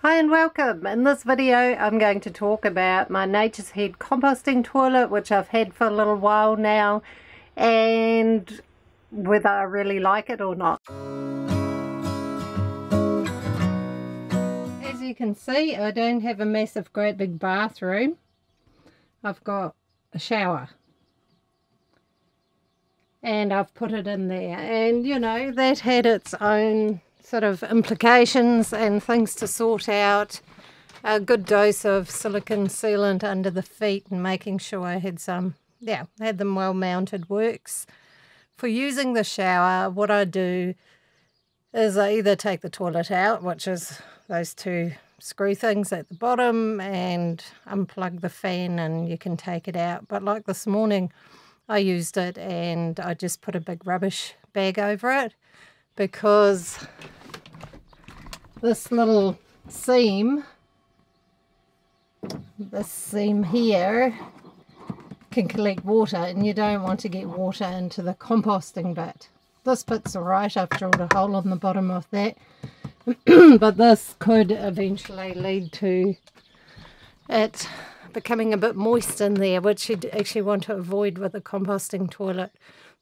Hi and welcome. In this video I'm going to talk about my Nature's Head composting toilet, which I've had for a little while now, and whether I really like it or not. As you can see, I don't have a massive great big bathroom. I've got a shower and I've put it in there, and you know, that had its own sort of implications and things to sort out. A good dose of silicone sealant under the feet and making sure I had had them well mounted works. For using the shower, what I do is I either take the toilet out, which is those two screw things at the bottom, and unplug the fan and you can take it out. But like this morning, I used it and I just put a big rubbish bag over it, because this little seam, this seam here, can collect water, and you don't want to get water into the composting bit. This bit's alright, I've drilled a hole on the bottom of that, but this could eventually lead to it becoming a bit moist in there, which you'd actually want to avoid with a composting toilet.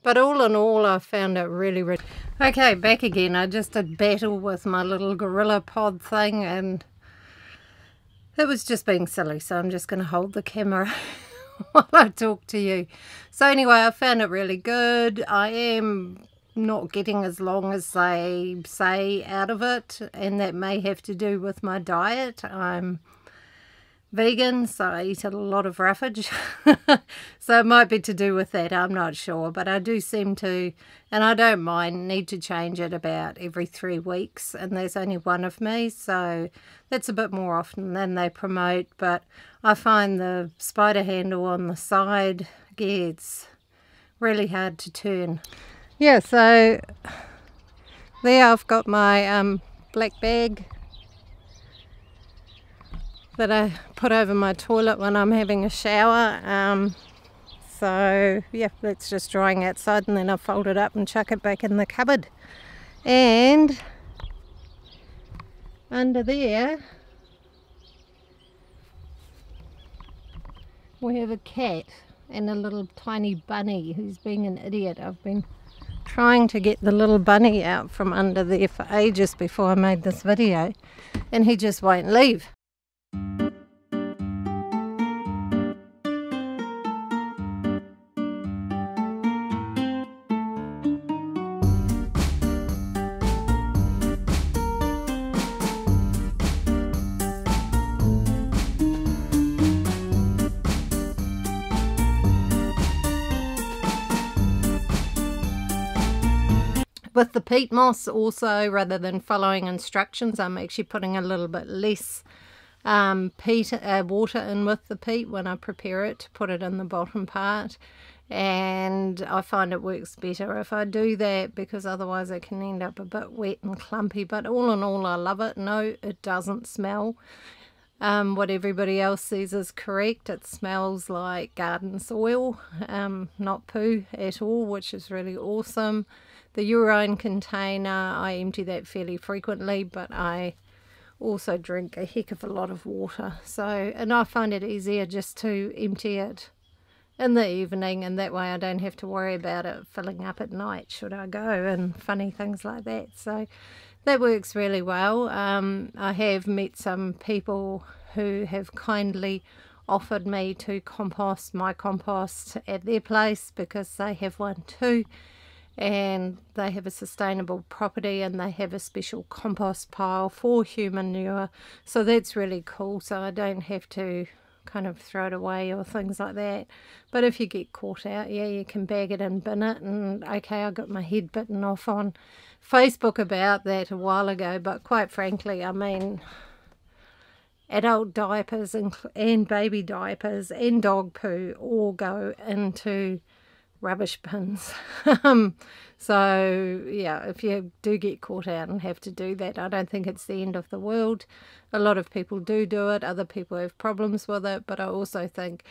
But all in all, I found it really... Okay, back again. I just did battle with my little gorilla pod thing, and it was just being silly, so I'm just going to hold the camera while I talk to you. So anyway, I found it really good. I am not getting as long as they say out of it, and that may have to do with my diet. I'm vegan, so I eat a lot of roughage. So it might be to do with that, I'm not sure, but I do seem to, and I don't mind, need to change it about every 3 weeks, and there's only one of me, so that's a bit more often than they promote. But I find the spider handle on the side gets really hard to turn. Yeah, so there I've got my black bag that I put over my toilet when I'm having a shower. So yeah, that's just drying outside, and then I fold it up and chuck it back in the cupboard. And under there we have a cat and a little tiny bunny who's being an idiot. I've been trying to get the little bunny out from under there for ages before I made this video, and he just won't leave. With the peat moss also, rather than following instructions, I'm actually putting a little bit less water in with the peat when I prepare it to put it in the bottom part, and I find it works better if I do that, because otherwise it can end up a bit wet and clumpy. But all in all, I love it. No, it doesn't smell what everybody else says is correct. It smells like garden soil, not poo at all, which is really awesome. The urine container, I empty that fairly frequently, but I also drink a heck of a lot of water. So, and I find it easier just to empty it in the evening, and that way I don't have to worry about it filling up at night should I go, and funny things like that. So that works really well. I have met some people who have kindly offered me to compost my compost at their place, because they have one too, and they have a sustainable property and they have a special compost pile for human manure. So that's really cool, so I don't have to kind of throw it away or things like that. But if you get caught out, yeah, you can bag it and bin it. And okay, I got my head bitten off on Facebook about that a while ago, but quite frankly, I mean, adult diapers and baby diapers and dog poo all go into rubbish bins. So yeah, if you do get caught out and have to do that, I don't think it's the end of the world. A lot of people do it, other people have problems with it, but I also think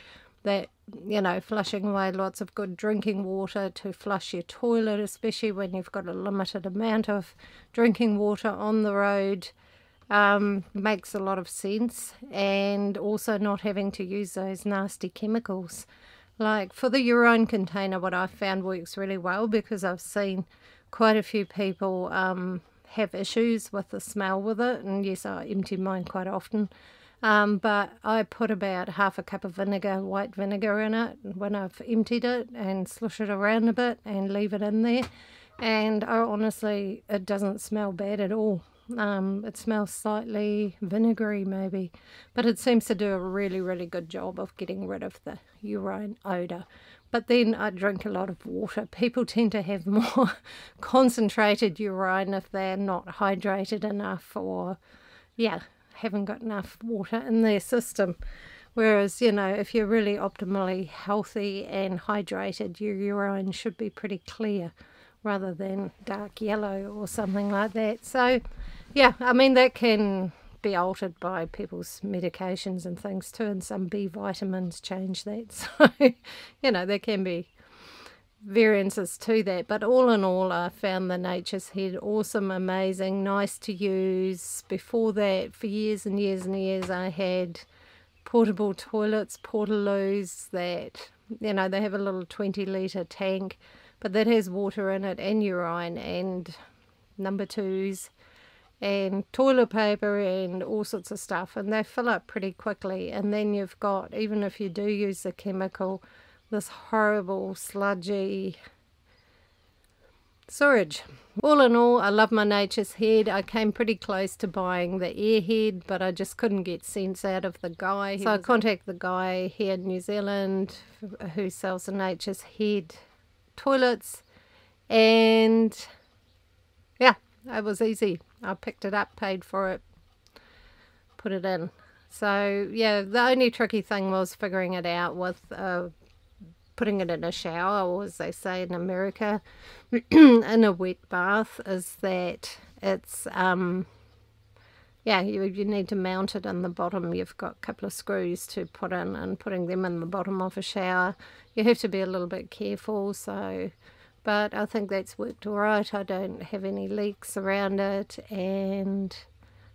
that, you know, flushing away lots of good drinking water to flush your toilet, especially when you've got a limited amount of drinking water on the road, makes a lot of sense, and also not having to use those nasty chemicals. Like for the urine container, what I found works really well, because I've seen quite a few people have issues with the smell with it, and yes, I empty mine quite often. But I put about half a cup of vinegar, white vinegar, in it when I've emptied it, and slush it around a bit and leave it in there. And honestly, it doesn't smell bad at all. It smells slightly vinegary maybe, but it seems to do a really, really good job of getting rid of the urine odour. But then I drink a lot of water. People tend to have more concentrated urine if they're not hydrated enough, or yeah, haven't got enough water in their system. Whereas, you know, if you're really optimally healthy and hydrated, your urine should be pretty clear rather than dark yellow or something like that. So yeah, I mean, that can be altered by people's medications and things too, and some B vitamins change that. So, you know, there can be variances to that. But all in all, I found the Nature's Head awesome, amazing, nice to use. Before that, for years and years and years, I had portable toilets, portaloos, that, you know, they have a little 20-litre tank, but that has water in it and urine and number twos and toilet paper and all sorts of stuff, and they fill up pretty quickly. And then you've got, even if you do use the chemical, this horrible sludgy sewage. All in all, I love my Nature's Head. I came pretty close to buying the Airhead, but I just couldn't get sense out of the guy. So I contacted the guy here in New Zealand who sells the Nature's Head toilets, and yeah, it was easy. I picked it up, paid for it, put it in. So yeah, the only tricky thing was figuring it out with putting it in a shower, or as they say in America, in a wet bath, is that it's yeah, you need to mount it in the bottom. You've got a couple of screws to put in, and putting them in the bottom of a shower, you have to be a little bit careful. So, but I think that's worked all right. I don't have any leaks around it, and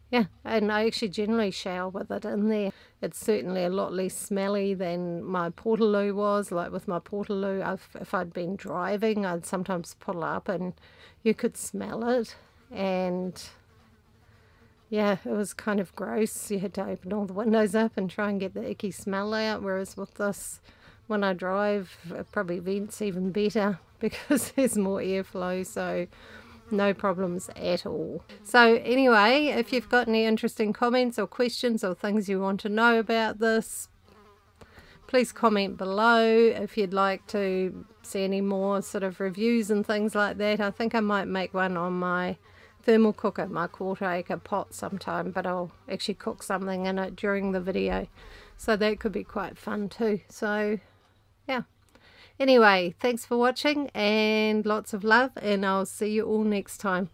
yeah, and I actually generally shower with it in there. It's certainly a lot less smelly than my portaloo was. Like with my portaloo, if I'd been driving, I'd sometimes pull up and you could smell it, and yeah, it was kind of gross. You had to open all the windows up and try and get the icky smell out, whereas with this, when I drive, it probably vents even better because there's more airflow, so no problems at all. So anyway, if you've got any interesting comments or questions or things you want to know about this, please comment below. If you'd like to see any more sort of reviews and things like that, I think I might make one on my thermal cooker, my 1/4 acre pot sometime, but I'll actually cook something in it during the video, so that could be quite fun too. So yeah, anyway, thanks for watching and lots of love, and I'll see you all next time.